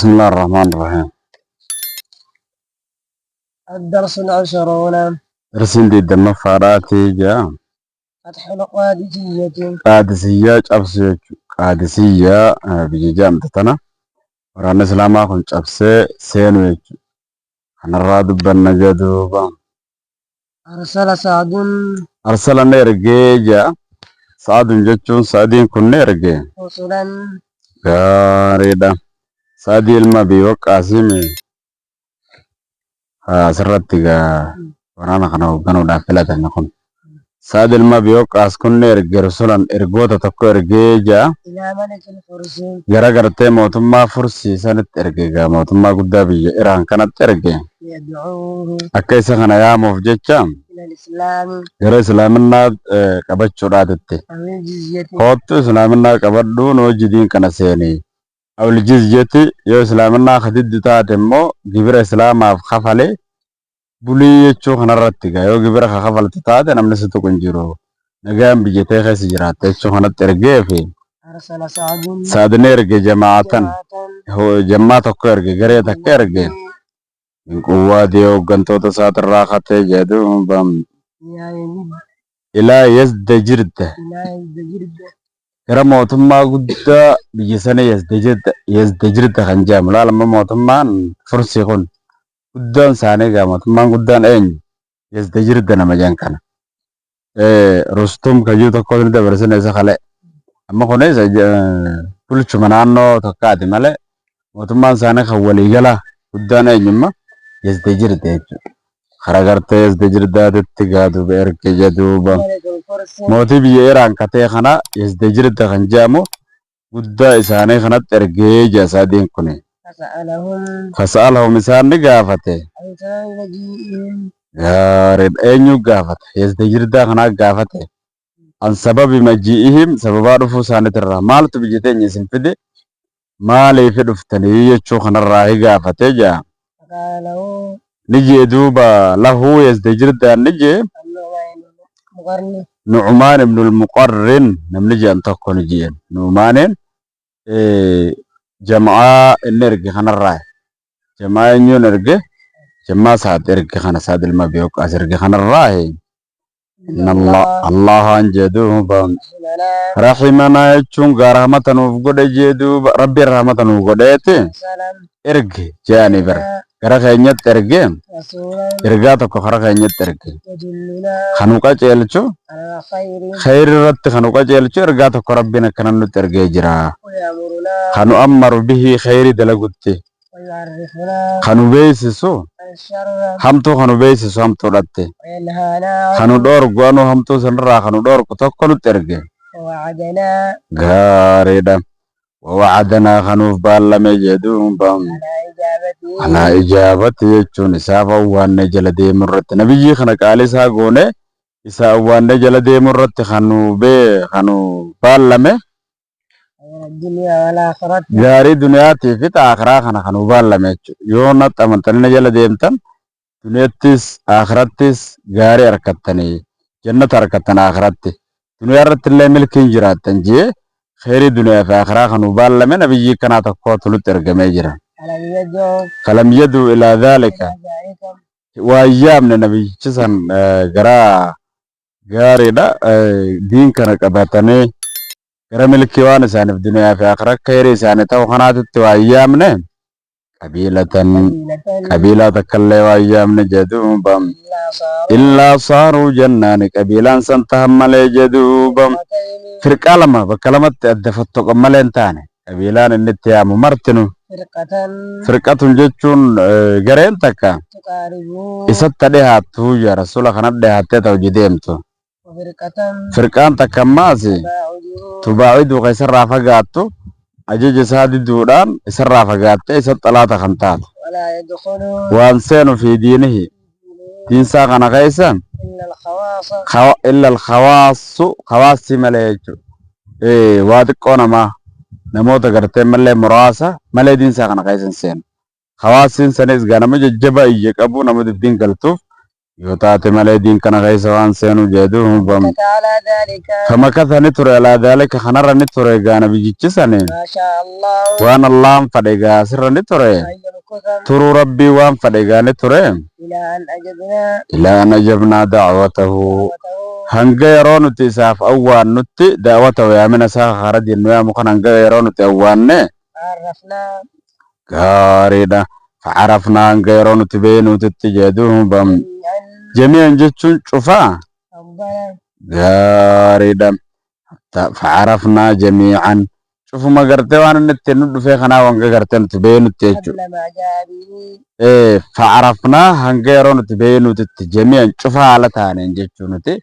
بسم الله الرحمن الرحيم. الدرس العشرون رسل دي دم فاراتي جا فتح القادسية قادسية أبسي قادسية بيجي أمتنا ورانا سلاما كنت أبسي سينوي أنا الراد بنجدوبا أرسل سعد أرسل نيرجي جا سعد جتشون سعدين كن نيرجي رسلا غاريدا سعدي المبي وقاسمي سرتيغا ورانا كانوا كانوا دافلة نكون سعد المبي وقاس كن نيرجي رسولا إرجوتا تكو إرجيجا إلى ملك الفرس garagartee mootummaa fursiisanitti erge mootummaa guddaa biyya Iraan kanatti erge يدعوه akka isa kana yaamuuf jecha إلى الإسلام gara islaaminaa qabachuudhaatitti أو الجزية kootu islaaminaa qabadhuun hojiidiin kana seeni awli jizyati yoo islaaminaa kadiddi taate immoo gibira islaamaaf kafalee bulii jechuu kanarratti gaa yoo gibira kafaltu taate namni si tuqu hin jiru nagaan biyyatee keessa jiraatte jechuu kanatti ergeefi أرسل سعد saadni erge jamaatan جماعة jammaa tokko erge garee takka erge min quwwaati hooggantoota isaatirraa katee jedhuun يا يمد ilaa yazdajirda إلى الجرد gara mootummaa guddaa biyya sana yazdajirda kan jedhamu laalama mootummaan fursii kun guddaan isaanii gaa mootummaan guddaan eenyu yazdajirda nama jedhan kana rustum kayyuu tokko ni dabarsine isa kale amma kunis bulchuma naannoo tokkaati malee mootummaan isaanii kan waliigala guddaan eenyummaa yazdajirda jechuudha. Karaa gartee yazdajirdaatitti gaaduuba erge jedhuuba ملك الفرس mootii biyya Iraan katee kana yazdajirda kan jedhamu guddaa isaanii kanatti ergee jaasaadiin kuni. فسألهم Fasa'alahum isaan ni gaafate. عن سبب مجيئهم Gaariidha eenyu gaafate yazdajirdaa kanaa gaafate. An sababi maji'ihim sababaa dhufuu isaaniitirraa maaltu biyya teenya isin fide maaliif dhuftanii jechuu kanarraa hi gaafate jaa. فقال له Ni jee duuba lahu yazdajirdaa ni jee النعمان مقرن Nu'umaan ibnul Muqarrin namni jedhan tokko ni jeen. Nu'umaaniin jamaa inni erge kanarraa. Jamaa eenyuun erge? Jamaa saad erge kana saad ilma beeku as erge kanarraa. إن Inna الله Allahaan jedhuuba رحمنا rahimanaa jechuun gaa rahmata nuuf godhe jedhuuba rabbiin rahmata nuuf godheeti سلام erge je'anii bira. Gara keenyatti erge رسولا ergaa tokko kara keenyatti erge. يدلنا Kanu qajeelchu على خير khayri irratti kanu qajeelchu ergaa tokko rabbiin akkana nutti ergee jira. ويأمرنا Kanu ammaru bihii khayri dalagutti ويعرفنا kanu beeysisu عن الشر hamtuu kanu beeysisu hamtuudhatte وينهانا kanu dhoorgu anuu hamtuu sanirraa kanu dhoorgu tokko nutti erge ووعدنا gaariidha wawaadanaa kanuuf baallame jedhuuba على إجابته alaa ijaabati jechuun isaaf awwaannee jala deemu irratti nabiyyii kana qaalii isaa goone isa awwaannee jala deemu irratti kanu baallame الدنيا والآخرة gaarii duniyaatii fi aakiraa kana kanu baallame jechuudha yoo natti amantanii na jala deemtan duniyattis aakirattis gaarii harkattanii jannata harkattan aakiratti duniyaa irratti illee milkiin jiraattan jee khayrii duniyaa fi aakiraa kanu baallame nabiyyii kanaa tokkootu nutti ergamee jira. ألم يدعو Falam yaduu ilaa dhaalika إلى ذلك waa yaamne nabiyyichi san garaa gaariidha diin kana qabatanii gara milkii waan isaaniif duniyaa fi aakiraa khayrii isaanii ta'u kanaatitti waa yaamne qabiilatan قبيلة qabiilaa takkallee waa yaamne jedhuuba إلا صاروا illaa saaruu jannaani qabiilaan san tahan malee jedhuuba فرقتين firqaa lama bakka lamatti adda fottoqan malee hin taane qabiilaan inni itti yaamu martinu فرقة firqatun jechuun gareen takka تقاربوا isatti dhihaattu yaa rasuula kana dhihaattee ta'u jideemtu وفرقة firqaan takka ammaas تباعدوا tubaaciduu ka isarraa fagaattu ajaja isaa diduudhaan isarraa fagaattee isa xalaata kan taatu ولا يدخلوا waan seenu fi diinihi diinsaa kana keessa إلا الخواص illa alkhawaasu khawaasii malee jechuudha waa xiqqoo namaa namoota gartee malee muraasa malee diinsaa kana keessa hin seenu khawaasiin sanis gaa nama jajjaba iyya qabu nama dubbiin galtuuf يوتات مالي دين كان غيس وان سينو جدوهم بم فمكث على ذلك فمكث نتر على ذلك خنر نتر غانا بيجيساني ما شاء الله وان الله فدغا سر نتر أن يمكث ترو ربي وان فدغا نتر إلى أن أجبنا دعوته دعوته hanga yeroo nuti isaaf awwaannutti daawwata waamina isaa haradi nuyaa mukan hanga yeroo nuti awwaanne عرفنا gaariidha فعرفنا hanga yeroo nuti beenuutitti jedhuun bam جميعا jami'an jechuun cufaa أولا gaariidha فعرفنا جميعا cufuma gartee waan inni itti nu dhufee kanaa wanga gartee nuti beenutti jechuudha قبل ما جاء به فعرفنا hanga yeroo nuti beenuutitti jami'an cufaa haala taaneen jechuu nuti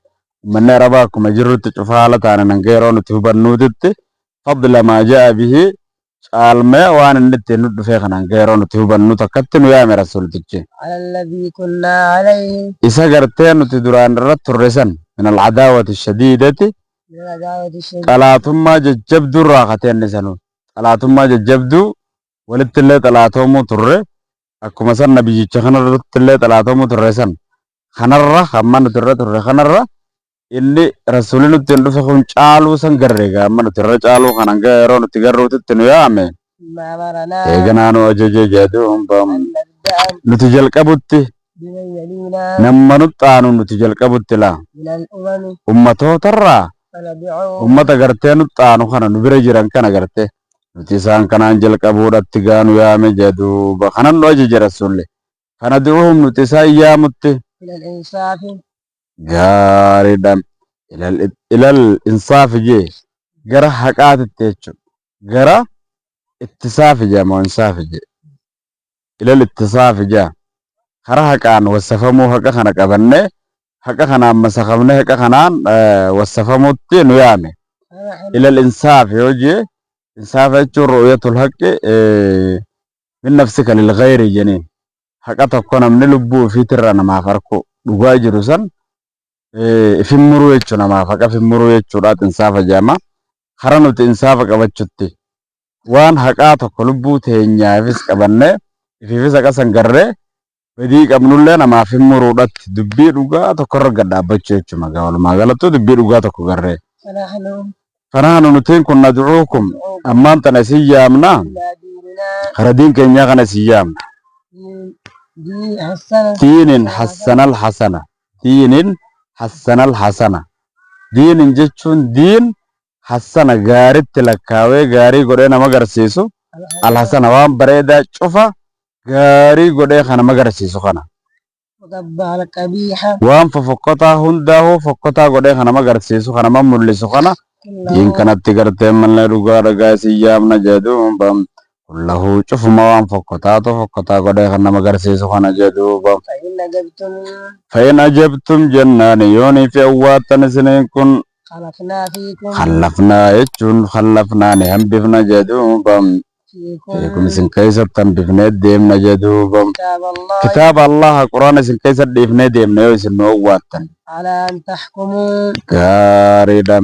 من رباكم أجرت تفعلت عن نجير ونتهبنوتت فضل ما جاء به الماء وان النت ند فيخنا نجير ونتهبنوت كتن ويا رسول تجي على الذي كنا عليه إذا قرتين تدران رت الرسن من العداوة الشديدة من العداوة الشديدة قلا ثم جبد الراختين نسنو قلا ثم جبد ولت اللي تلاتهم تر أكو مثلا نبي جخنا رت اللي تلاتهم ترسن خنرة خمان تر خنرة inni rasuulli nuti dhufe kun caaluu san garreega amma nuti irra caaluu kan hanga yeroo nuti garruutitti nu yaame ما أمرنا eeganaa nu ajajee jedhuun أن نبدأ nuti jalqabutti بمن يلينا namma nuxaanu nuti jalqabutti la من الأمم ummatootarraa فنبعهم ummata gartee nuxaanu kana nu bira jiran kana gartee nuti isaan kanaan jalqabuudhatti gaanu yaame jedhuuba kanan nu ajaje rasuulli kana du'uhum nuti isaan yaamutti إلى الإنصاف gaariidha ilal insaafi jee gara haqaatitti jechuudha gara ittisaafi jedhama insaafi jee ilal ittisaafi jee kara haqaan wasafamuu haqa kana qabannee haqa kanaan masakabnee haqa kanaan wasafamuutti nu yaame فنحن ilal insaafi yoo jee insaafi jechuun ru'yatul haqqi min nafsika lil ghayri jeniin haqa tokko namni lubbuu ofiitirra namaaf harku dhugaa jiru san ifin muruu jechuun namaaf haqa ifin muruu jechuudhaat insaafa jedhama kara nuti insaafa qabachutti waan haqaa tokko lubbuu teenyaafis qabannee ifiifis haqa san garree badii qabnullee namaaf hin muruudhatti dubbii dhugaa tokko irra gad dhaabbachuu jechuudha magaa walumaa galattuu dubbii dhugaa tokko garree فنحن kanaanu nutiin kun nadcuukum ammaan tana isin yaamna إلى ديننا kara diin keenyaa kana isin yaamna دين حسنة diinin hassanal hasana diinin hassanal hasana diinin jechuun diin hassana gaaritti lakkaawee gaarii godhee nama agarsiisu alhasana waan bareedaa cufa gaarii godhee kana agarsiisu kana وقبح القبيح waan fofokkotaa hundaa'uu fokkotaa godhee kana agarsiisu kana mul'isu kana diin كله kanatti gartee mallee dhugaa dhagaa isin yaamna jedhuuba kullahu cufuma waan fokkotaa godhee kana agarsiisu kana jedhuuba فإن أجبتم فإن أجبتم جنان يوني في أواتن سنين كن خلقنا فيكم خلفنا يجون خلفنا نهم بفنا جدوبا فيكم فيكم سن كيسة بفنا ديمنا جدوبا كتاب الله كتاب الله قرآن سن كيسة بفنا ديمنا يوسن أواتن على أن تحكموا كاريدا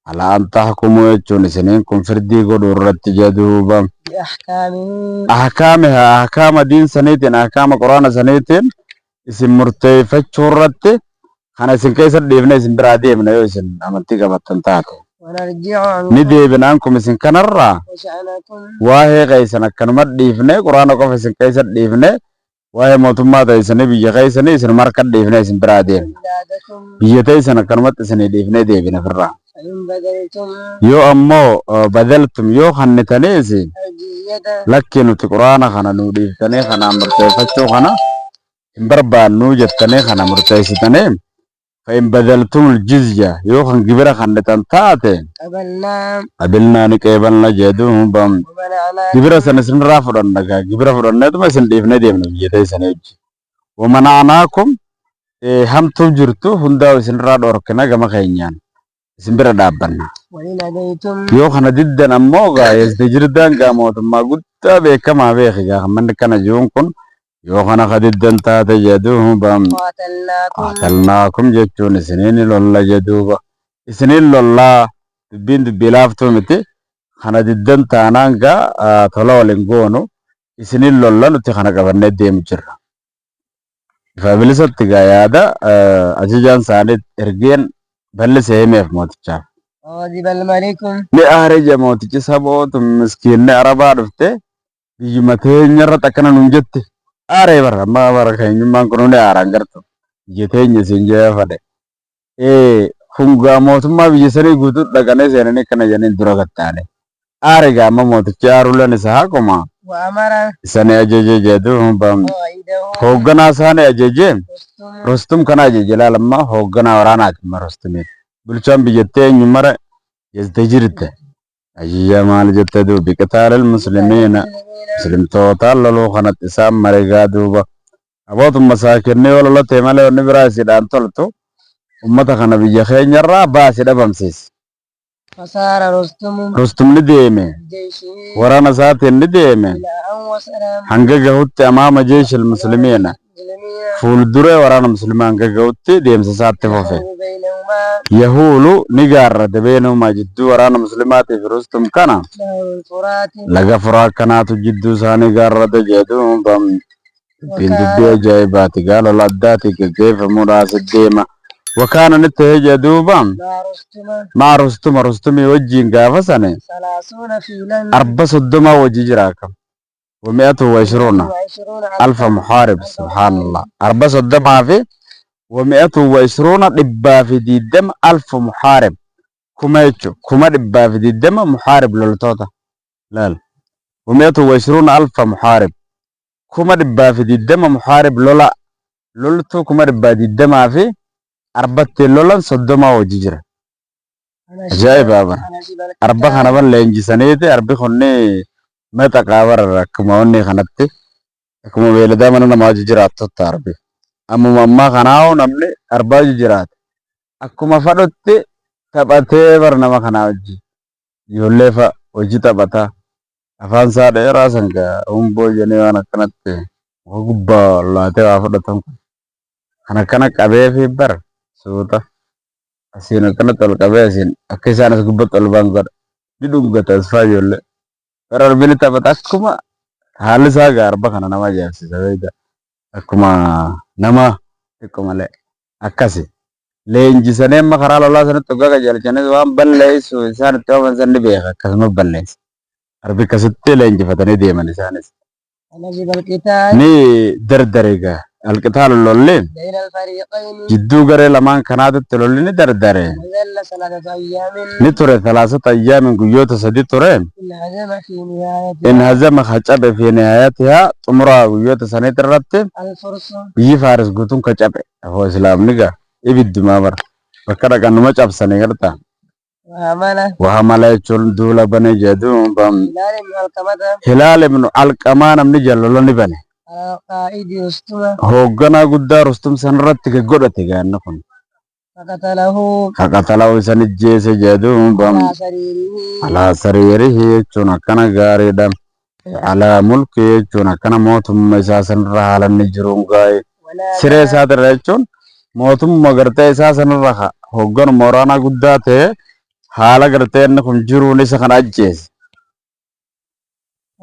على أن تحكموا يجون سنين كن فردي قدرت جدوبا بأحكامه أحكامها أحكام دين سنيتين أحكام قرآن سنيتين اسم مرتفع شورت خنا سن كيسة بفنا سن برادي من يوسن أمتي قبطن تاكو ونرجع ni عنكم deebinaankum isin kanarraa وشأنكم waa'ee qaysan akkanuma dhiifne quraana qofa isin keessa dhiifne waa'ee mootummaa ta'isanii biyya keessanii isin marka dhiifne isin biraa deemna وبلادكم biyya ta'isana akkanumatti isinii dhiifne deebina firraa فإن بدلتم yoo ammoo badaltum yoo hannitaniis الجزية lakki nuti quraana kana nuu dhiiftanii kanaan murteeffachuu kana hin barbaannuu jettanii kana murteessitanii فإن بدلتم الجزية يوخن جبرة خندتان تاتين قبلنا قبلنا نكيبلنا جدوهم بام ومنعنا جبرة سنسن رافضان نكا جبرة فضان نتما سنديفنا ديمنا بيجي سنيج ومنعناكم هم تجرتو هنداو سن راد وركنا كما خينيان سنبرا دابنا وإن أديتم يوخن جدا أموغا يستجردان كاموت ما قلت بكما بيخي من كان جونكم يوخن خددن تاتا جدوهم بام قاتلناكم قاتلناكم جتون سنين لولا جدوبا سنين لولا تبين بلافتو متي خنا جدن تانانغا طلعوا لنقونو سنين لولا نتي خنا قبرنا ديم جرا Fabilisatti gaayada ajajaan isaanii ergeen bal'isee himeef mootichaaf. وغضب الملك Ni aare mootichi saboota miskiinni arabaa dhufte biyyuma teenyarra akkana nuun jette. Aaree bara amma bara keenyummaan kun ni aaraan gartu. Biyya teenya isin jee fadhe. Hungaa mootummaa biyya sanii guutuu dhaqanee seenanii akkana jedhanii dura gattaane. Aare gaama mootichi aarulan isaa haquma. وأمر Isanii ajajee jedhu قائده hoogganaa isaanii ajajee رستم Rostum kana ajaje laalammaa hoogganaa waraanaati ma Rostumiin. Bulchaan biyyattii eenyu mara jettee jirte. Ajajaa maal jettee duubi qitaalil muslimiina muslimtootaan loluu kanatti isaan mareegaa duuba. Abootuma masaakinnii yoo lolate malee wanni biraa isiidhaan toltu ummata kana biyya keenyarraa baasi dhabamsiise. فصار رستم Rostumni deeme جيشه waraana isaatiin ni deeme إلى أن وصل hanga gahutti amaama jeeshil muslimiina المسلمين fuulduree waraana muslimaa hanga gahutti deemsa isaatti fufe. بينهما Yahuulu ni gaarrate beenumaa jidduu waraana muslimaatii fi Rustum kana له الفرات laga furaa kanaatu jidduu isaanii gaarrate jedhu dubbiin dubbii ajaa'ibaati gaalola addaati geggeeffamuudhaas deema. Wakaana ni ta'ee jedhuuba مع رستم Rustumii wajjiin gaafa sane 30 فيلا 40 wajji jira akkam. و120 ألف محارب سبحان الله 40 في و120 دبا في ديدم 1000 محارب كما يتشو كما دبا في ديدم محارب لولتوتا لا لا و120 ألف محارب كما دبا في ديدم محارب لولا لولتو كما دبا ديدم في 40 لولا صدما وجيجرا عجائب أبا 40 خنا بن لينجي سنيتي 40 خني ما تقابر كما وني خنتي كما بيلدا من نما جيجرا تطاربي أما ماما خناو نمني 40 جيجرات akkuma fadhotti taphatee barnama kanaa wajji ijoollee fa'a hojii taphataa afaan isaa dheeraa sangaa humboo jenee waan akkanatti gubbaa laatee waa fudhatan kan akkana qabee fi bara suuta asiin akkanatti ol qabee asiin akka isaan as gubbatti ol baan godha ni dhungata as faa ijoollee bara arbini taphata akkuma haalli isaa gaarba kana nama ajaa'ibsiisa beekta akkuma nama xiqqoo malee akkasi. Leenjisanii amma karaa lolaa sanatti hoggaa qajeelchanis waan balleessu isaan itti ooman san ni beeka akkasuma balleessa. Arbi akkasitti leenjifatanii deeman isaanis. Ni dardare egaa alqixaalu lollee بين الفريقين jidduu garee lamaan kanaatitti lolli ni dardare. وظل 3 أيام Ni ture talaasota ayyaamin guyyoota sadi ture. انهزم في نهاية Inhazama kacabe fi nihaayatihaa xumuraa guyyoota saniit irratti الفرس biyyi Faaris guutuun kacabe. Afoo Islaamni gaa ibiddumaa bara bakka dhaqannuma cabsanii garta. وعمله Wahamala jechuun duula bane jedhu هلال بن علقمة Hilaal ibnu Alqamaa namni jallolo ni bane. على قائد رستم Hoogganaa guddaa Rustum sanarratti godhate gaanna kun. فقتله Haqatala'u isan ijjeese jedhu على سريره alaa sariirihi jechuun akkana gaariidha. Alaa mulki jechuun akkana mootummaa isaa sanarra haala inni jiruun gaa'e. Siree ونادى isaatirra jechuun mootummaa gartee isaa sanarra hoogganuma waraanaa guddaa ta'e haala gartee inni kun jiruun isa kana ajjeese.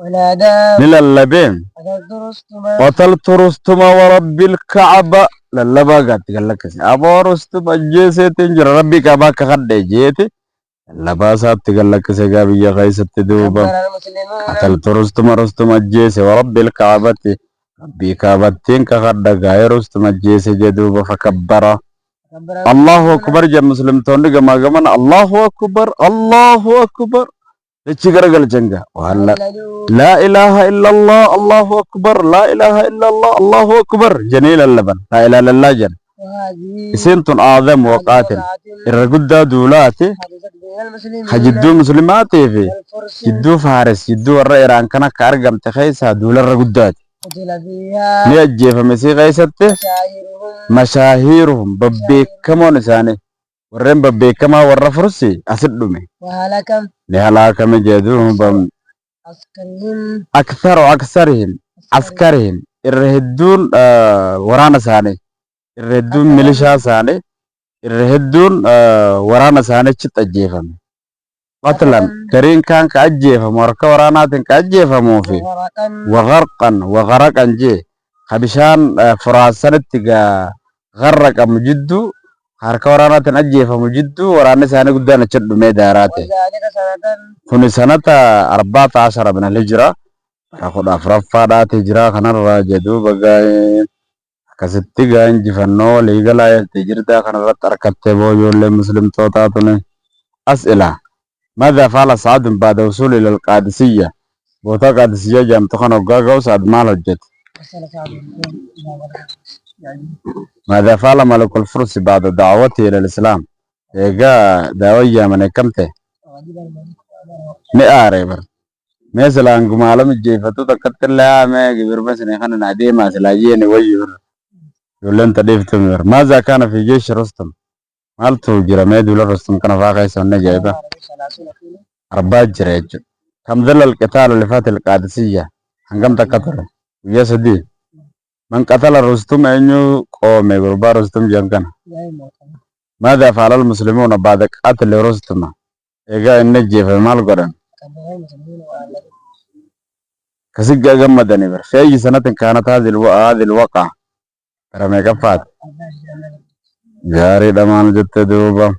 ونادى Ni lallabee قتلت رستم قتلت رستم ورب الكعبة للبا قات قال لك أبو رستم أجيسة تنجر ربي كعبة كخد جيتي للبا سات قال لك سجابي يا غيسة تدوبا كبر المسلمون قتلت رستم أجيسة ورب الكعبة ربي كعبة تين كخد غاي رستم أجيسة جدوبا فكبر كبر الله أكبر جا مسلم توني جما جمان الله أكبر الله أكبر لتشجر قال جنجا وهلا المسلمون لا إله إلا الله الله أكبر لا إله إلا الله الله أكبر جنيل اللبن لا إله إلا الله جن وهذه سنتون أعظم وقاتل وقعة الرجل دولاتي حدثت بين المسلمين حجدو مسلماتي في والفرس جدو فارس جدو الرئيران كان كارجم تخيسها دول الرجل قتل فيها نيجي فمسي غيستي مشاهيرهم مشاهيرهم ببيكمون إساني ورين ببيكما ورفرسي أسدومي وهلك لهلاكم جدوهم عسكرهم أكثرهم عسكرهم الرهدون ورانا ساني الرهدون ميليشيا ساني الرهدون ورانا ساني شت أجيفهم قتلا كرين كان كأجيفهم وركا ورانا كأجيفهم في وغرقا وغرقا وغرقا جي خبشان فراسنت تجا غرق مجدو harka waraanaatiin ajjeefamu jidduu waraanni isaanii guddaan achi dhumee daaraate. Kuni sanata 14 min al-hijra kudha afuraffaadhaati jira kanarraa jedhu bagaa akkasitti gaa injifannoo waliigalaa jettee jirta kanarratti harkattee booyyoollee muslimtootaa tuni. أسئلة ماذا فعل سعد بعد وصوله إلى القادسية؟ بوتا قادسية جامعة خانوغا وسعد مال الجد. ماذا فعل ملك الفرس بعد دعوته إلى الإسلام؟ إيجا دعوية من كمته؟ نعاري بر مثلا أنكم عالم الجيفتو تكتل لها ما يجبر بس نخان نعدي ما سلاجين ويجبر يقول أنت ديفتمر. ماذا كان في جيش رستم؟ مالتو جرميد ولا رستم كان فاقي سنة جايبة 4 جريج. كم ظل القتال اللي فات القادسية هنقم تكتر يا سدي من قتل رستم أنيو قومي غربا رستم جنكنا. ماذا فعل المسلمون بعد قتل رستم؟ إيجا النجي في المال قرن كسيجا جمدني بر في أي سنة كانت هذه الوقعة رمي كفات جاري دمان جت دوبا.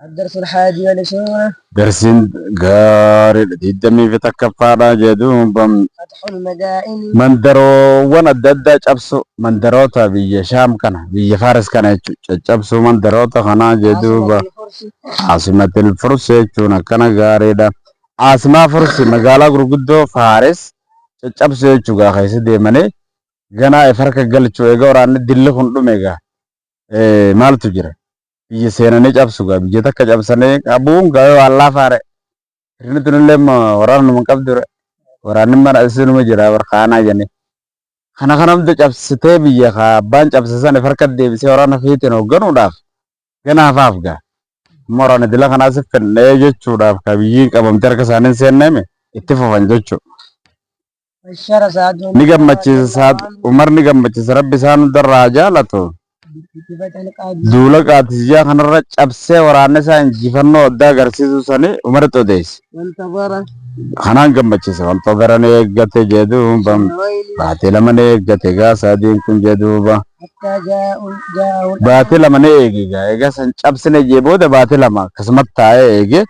الدرس 11 درسين جاري ديدمي في تكفارا جدوبا. فتح المدائن مندرو وانا ددا جابسو مندروتا بيا شام كنا بيا فارس كنا جابسو مندروتا خنا جدوبا. عاصمة الفرس يجونا كنا جاري دا عاصمة فرس مقالا غرقدو فارس جابسو يجوغا خيس ديماني غنا افرق قلچو ايغا وران دل خندو ميغا maal tu jira biyya seenanii cabsuga biyya takka cabsanii qabuun gaayoo allaa faare hirni tunillee waraana man qabdure waraanni mana isinuma jira warqaanaa jenne kana kanamtu cabsitee biyya abbaan cabsisan farka deebisee waraana fiitiin hoogganuudhaaf ganaafaaf gaa waraana dila kanaas fennee jechuudhaaf ka biyyiin qabamte harka isaanii seenneme itti fufan jechuu ni gammachiisa Umar ni gammachiisa rabbi isaan darraa jaalatu. Dula qaadisiyyaa kanarra cabsee waraanni isaa injifannoo addaa agarsiisuu sanii Umartu odeesse. Kanaan gammachiisa wanta daran eeggate jedhuuba baatee lama ni eeggate gaa saadiin kun jedhuuba baatee lama ni eegigaa egaa san cabsine jee booda baatee lama akkasumatti taa'ee eege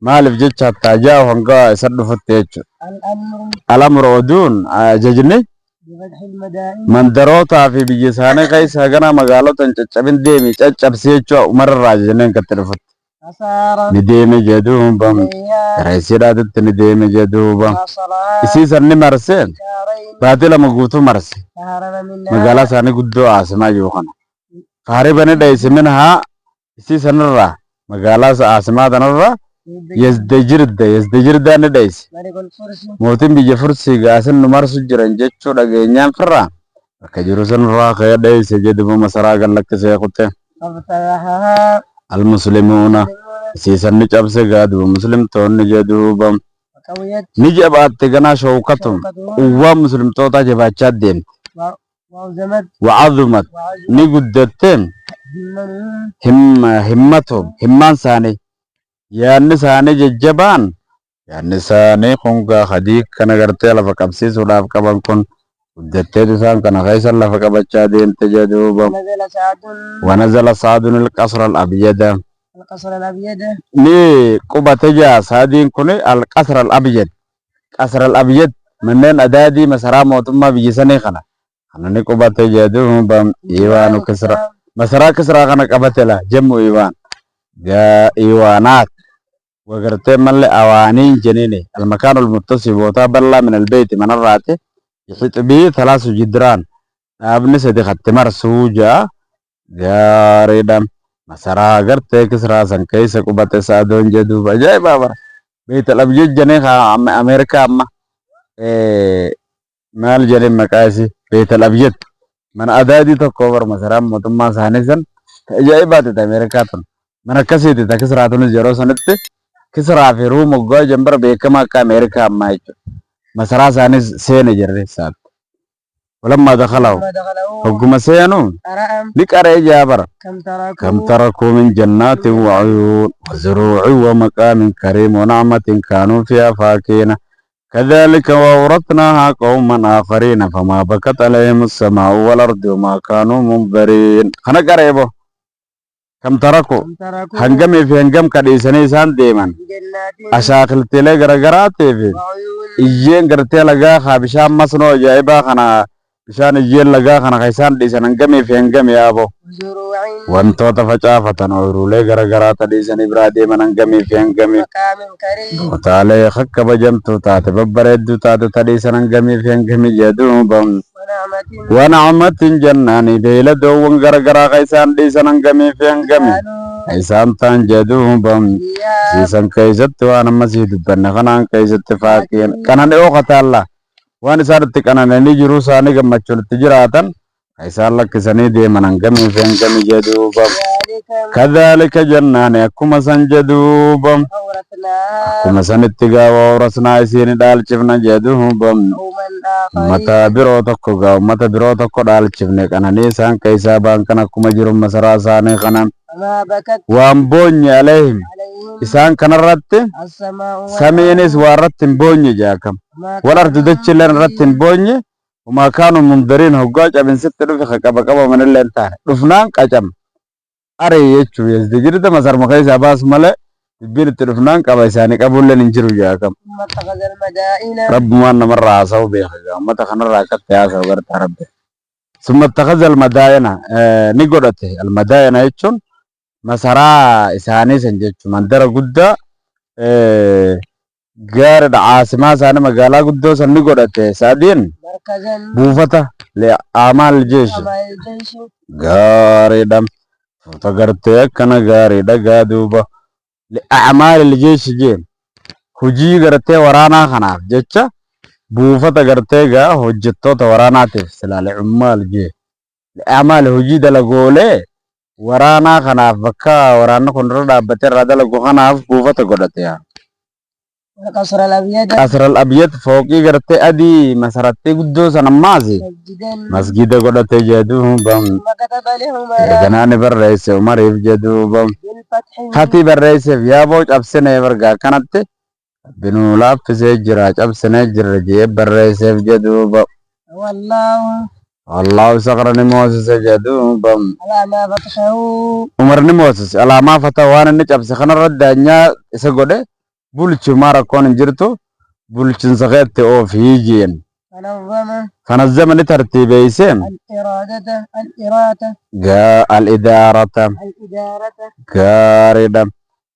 maaliif jecha taajaa hanga isa dhufutti jechuudha. Alamru oduun ajajni mandaroota fi biyya isaanii keessa gana magaalota caccabin deemi caccabsee jechuudha Umarraa jenneen katte dhufutti. Ni deeme jedhuuba reesiidhaatitti ni deeme jedhuuba isiisan ni marseen baatee lama guutuu marse magaalaa isaanii guddoo Aasimaa jiru kana faarii bani dheeyse minhaa isiisanirraa magaalaa Aasimaa tanarraa Yazdajirda ni dheeyse mootiin biyya Fursii gaasin nu marsu jiran jechuu dhageenyaan firraa bakka jiru sanirraa ka'ee dheeyse jedhuuba masaraa gallakkisee kutte. المسلمون سيسن نجابس قادو مسلم تون نجدوبا نجابات تغنا شوكتهم ووا مسلم توتا جباچات دين وعظمت نقدتين همتهم همان ساني يعني ساني ججبان يعني ساني خونغا خديق كنغرتي لفقبسي سوداف كبان كون قدتين سان كان غيسر لفقباچات دين تجدوبا ونزل سعد القصر الأبيض ني قبتجا سادين كوني القصر الأبيض قصر الأبيض منين أدادي مسرا موتما بيجسني خنا خنا ني قبتجا دوم بام إيوان كسرا مسرا كسرا خنا قبتلا جمو إيوان جا إيوانات وغرتي مل أوانين جنيني المكان المتصل بوتا بلا من البيت من الراتي يحيط به 3 جدران ابن سيدي ختمر سوجا جاردم مسرا غرتي كسرا سن كيس قبت سادون جدو بجاي بابا بيت الابيض جني امريكا اما مال جني مقاسي بيت الابيض من ادادي تكوبر مسرا متما سانسن جاي بات امريكا تن من كسيدي تكسرا تن جرو سنت كسرا في روم غو جنبر بيكما كا امريكا اما مسرا سانس سين جري سات ولما دخلوا حكم سينو لقرأ جابر كم تركوا من جنات وعيون وزروع ومكان كريم ونعمة كانوا فيها فاكهين كذلك وأورثناها قوما آخرين فما بكت عليهم السماء والأرض وما كانوا منذرين خنا قريبو كم تركوا كم تركوا هنجمي في هنجم كديسني سان ديمن جنات أشاكل تلي غرغراتي في وعيون إيجين غرتي لغا خابشان مسنو جايبا خنا بشان إيجين لغا خنا خيسان ديسن هنجمي في هنجم يابو وزروع وانتو تفجافة ورولي غرغرات ديسن إبرادي من هنجمي في هنجمي مقام كريم وتعالى خك بجمتو تاتي ببردو تاتي تديسن هنجمي في هنجمي جدوبا ونعمة ونعمة جناني ديلا دوون غرغرا خيسان ديسن هنجمي في هنجمي كانوا خيسان تان جدوبا فيها سيسان كيست وانا مسيد بنا خنان كيست فاكين كانان اوقتا الله وانا سارت كانان نيجرو ساني غمچول تجراتن خيسان لك سني دي منان غمي فين غمي جدوبا ذلك كذلك جناني كما سن جدوبا أورثناها كما سن اتغا ورسنا سين دال چفنا جدوبا قوما آخرين متا برو تكو غا متا برو تكو دال چفنه كانان سان كيسا بان كنا كما جرو مسرا ساني خنان فما بكت وان بوني عليهم عليهم إسان كان رت السماء سمينس ورت بوني جاكم وما والأرض كانوا دتشلن رت بوني وما كانوا منذرين هجاج أبن ست رفخ كبا كبا من اللي انتهى رفنان كجم أري يجو يزدجر ده مسار مخيس أباس ملا بير ترفنان كبا إساني كابول لنجرو جاكم ثم اتخذ المدائن رب ما نمر راسه بيخا ما تخنر راكت ياسا ورت رب ثم اتخذ المدائن نقولته المدائن يجون مسارا إساني سنجتشو مندر قدّا gaariidha caasimaa isaanii magaalaa guddoo sanni godhate sadiin مركزا buufata le'aamal jeeshi عمل الجيش gaariidha fuuta gartee akkana gaariidha gaaduuba le'aamal jeeshi jeen hojii gartee waraanaa kanaaf jecha buufata gartee gaa hojjettoota waraanaatiif silaale ummaal jee le'aamal hojii dalagoolee waraanaa kanaaf bakka waraanni kun irra dhaabbatee irraa dalagu kanaaf buufata godhate yaa والقصر الأبيض قصر الأبيض فوقي قرتي أدي مسرتي قدو سنمازي مسجدا مسجد قرتي جدو بام ثم كتب لهما إرغنان بالرئيس عمر جدو بام بالفتح هاتي بالرئيس يا بوج أبسنة برغا كانت بنو لا فسي جراج أبسنة جرجي بالرئيس جدو بام والله الله سقرني موسس جدو بام على ما فتحه عمر نموسس على ما فتوان نج أبسخنا الردانيا إسقوده بولش مارا كون جرتو بولش نسخت أو فيجين فنظم فنظم لترتيب اسم الإرادة جاء الإدارة الإدارة غاريدا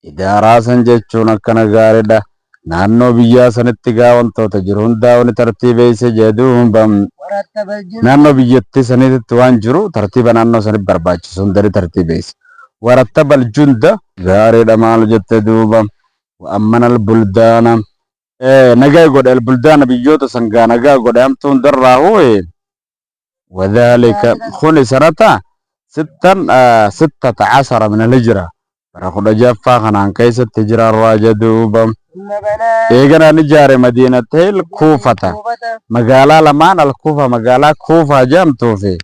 إدارة سنجتشون كنا غاريدا نانو بيا سنتيغا وانتو تجرون داون ترتيب اسم جدوهم بام ورتب الجند نانو بيجتي سنت توان جرو ترتيبا نانو سنت برباچ سندري ترتيب اسم ورتب الجند غاريدا مال جتدوبام وأمن البلدان نجا يقول البلدان بيجوت سنجا نجا يقول أمتون دراهوي وذلك خوني سنة ستة عشر من الهجرة فرخد جفا خنان كيس التجرى الراجدوبا ثم بنى إيجانا نجاري مدينة الكوفة مقالا لمان الكوفة مقالا كوفة جامتو في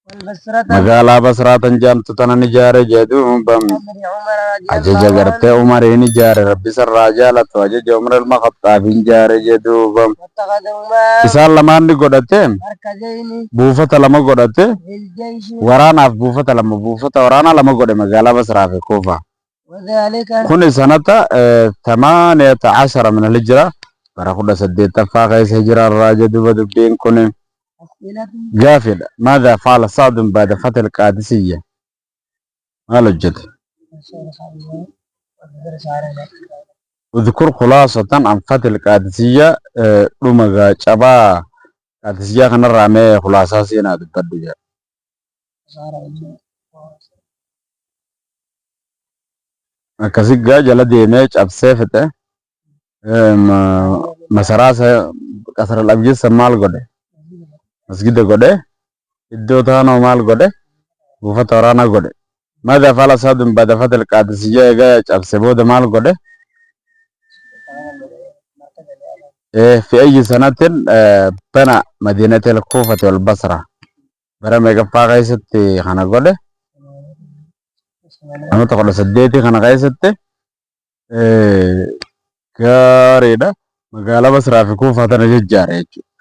والبصرة مقالا بصرة جامتو تنا نجاري جدوبا أمر عمر رضي أجج الله غرتي عنه عمر نجاري ربي سر راجالة وأجج عمر المخطاب نجاري جدوبا واتخذهما إسان لمان دي قدتين مركزين buufata lama godhate للجيش waraanaaf buufata lama buufata waraanaa lama godhe magaalaa Basraa fi Kuufa وذلك kun sanata 18 min al-hijra bara 18 keessa hijra irraa jedhuba dubbiin kun أسئلة gaafidha ماذا فعل سعد بعد فتح القادسية maal hojjete اذكر خلاصة عن فتح القادسية dhumaga cabaa قادسية kanarraa mee khulaasaa seenaa dubbadhu jedha akkasi gaa jala deemee cabsee fixe masaraa qasar al-abiyyi maal godhe masgida godhe iddoo taanoo maal godhe buufata waraanaa godhe ماذا فعل سعد بعد فتح القادسية egaa cabse booda maal godhe في أي سنة بنى مدينة الكوفة والبصرة برا ميغا فاقيستي خانا قده أنا تقول سديتي خانا قيستي gaariidha magaalaa Basraa fi Kuufaa tana jejjaare jechuudha.